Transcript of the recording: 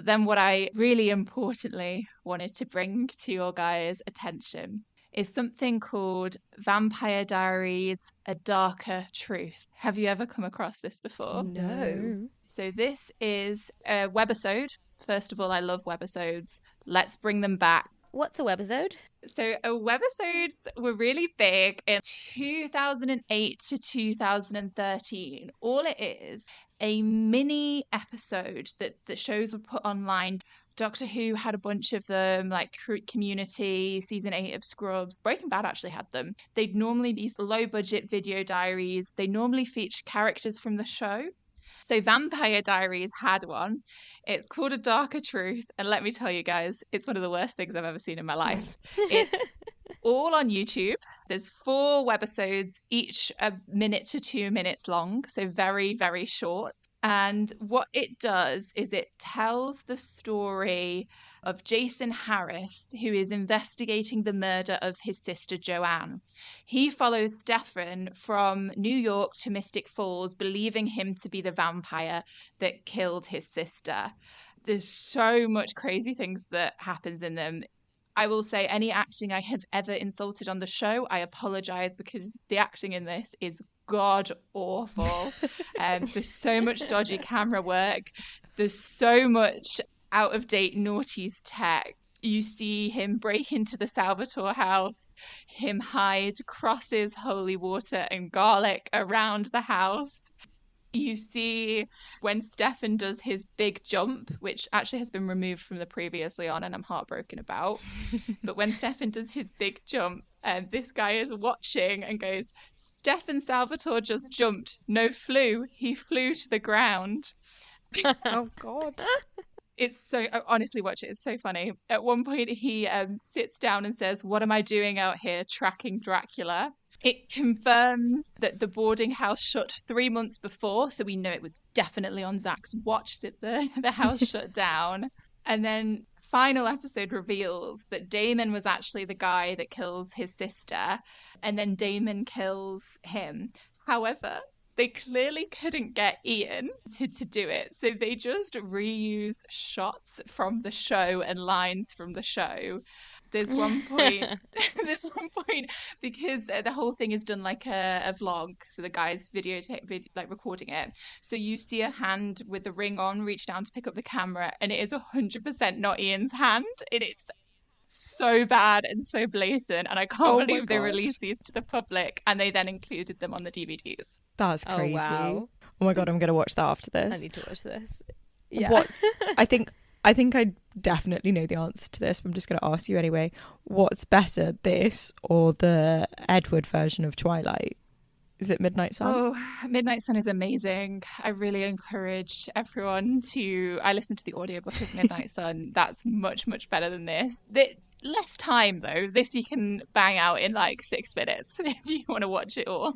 But then what I really importantly wanted to bring to your guys' attention is something called Vampire Diaries, A Darker Truth. Have you ever come across this before? No. So this is a webisode. First of all, I love webisodes. Let's bring them back. What's a webisode? So webisodes were really big in 2008 to 2013. All it is, a mini episode that shows were put online. Doctor Who had a bunch of them, like Community, season 8 of Scrubs. Breaking Bad actually had them. They'd normally be low budget video diaries. They normally feature characters from the show. So Vampire Diaries had one. It's called A Darker Truth. And let me tell you guys, it's one of the worst things I've ever seen in my life. It's all on YouTube. There's 4 webisodes, each a minute to 2 minutes long. So very, very short. And what it does is it tells the story of Jason Harris, who is investigating the murder of his sister Joanne. He follows Stefan from New York to Mystic Falls, believing him to be the vampire that killed his sister. There's so much crazy things that happens in them. I will say any acting I have ever insulted on the show, I apologize, because the acting in this is god awful. There's so much dodgy camera work. There's so much out of date noughties tech. You see him break into the Salvatore house, him hide crosses, holy water, and garlic around the house. You see when Stefan does his big jump, which actually has been removed from the previously on and I'm heartbroken about. But when Stefan does his big jump, this guy is watching and goes, Stefan Salvatore just jumped. No flew. He flew to the ground. Oh, God. It's so, honestly, watch it. It's so funny. At one point, he sits down and says, what am I doing out here tracking Dracula? It confirms that the boarding house shut 3 months before, so we know it was definitely on Zach's watch that the house shut down. And then final episode reveals that Damon was actually the guy that kills his sister, and then Damon kills him. However, they clearly couldn't get Ian to do it, so they just reuse shots from the show and lines from the show. There's one point because the whole thing is done like a vlog, so the guy's like recording it. So you see a hand with the ring on reach down to pick up the camera, and it is 100% not Ian's hand, and it's so bad and so blatant, and I can't believe they released these to the public, and they then included them on the DVDs. That's crazy. Oh, wow. Oh my God, I'm going to watch that after this. I need to watch this. Yeah. I think I definitely know the answer to this, but I'm just going to ask you anyway. What's better, this or the Edward version of Twilight? Is it Midnight Sun? Oh, Midnight Sun is amazing. I really encourage everyone to... I listened to the audiobook of Midnight Sun. That's much, much better than this. Less time, though. This you can bang out in like 6 minutes if you want to watch it all.